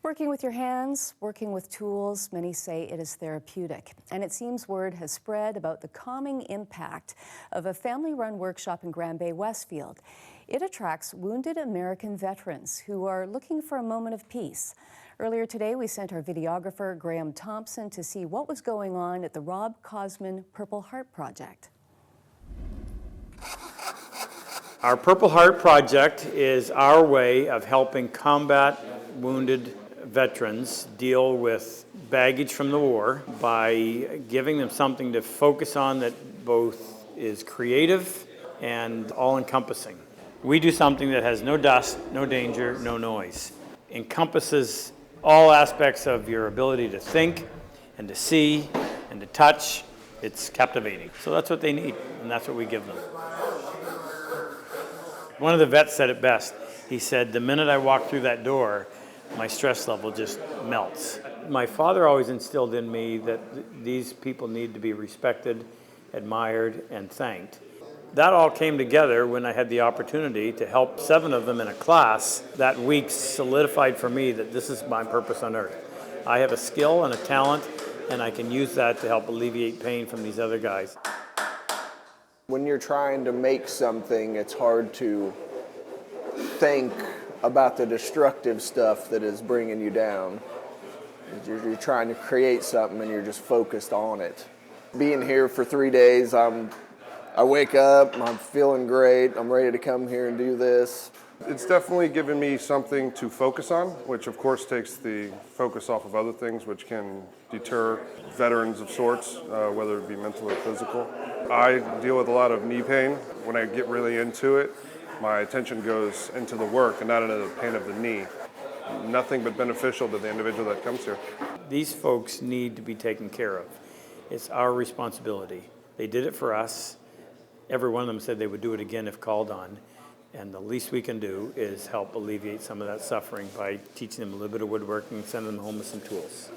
Working with your hands, working with tools, many say it is therapeutic. And it seems word has spread about the calming impact of a family-run workshop in Grand Bay-Westfield. It attracts wounded American veterans who are looking for a moment of peace. Earlier today, we sent our videographer, Graham Thompson, to see what was going on at the RobCosman Purple Heart Project. Our Purple Heart Project is our way of helping combat wounded veterans deal with baggage from the war by giving them something to focus on that both is creative and all-encompassing. We do something that has no dust, no danger, no noise. Encompasses all aspects of your ability to think and to see and to touch. It's captivating. So that's what they need, and that's what we give them. One of the vets said it best. He said, the minute I walk through that door, my stress level just melts. My father always instilled in me that these people need to be respected, admired, and thanked. That all came together when I had the opportunity to help 7 of them in a class. That week solidified for me that this is my purpose on earth. I have a skill and a talent, and I can use that to help alleviate pain from these other guys. When you're trying to make something, it's hard to think about the destructive stuff that is bringing you down. You're trying to create something and you're just focused on it. Being here for 3 days, I wake up, I'm feeling great, I'm ready to come here and do this. It's definitely given me something to focus on, which of course takes the focus off of other things, which can deter veterans of sorts, whether it be mental or physical. I deal with a lot of knee pain. When I get really into it, my attention goes into the work and not into the pain of the knee. Nothing but beneficial to the individual that comes here. These folks need to be taken care of. It's our responsibility. They did it for us. Every one of them said they would do it again if called on. And the least we can do is help alleviate some of that suffering by teaching them a little bit of woodworking and sending them home with some tools.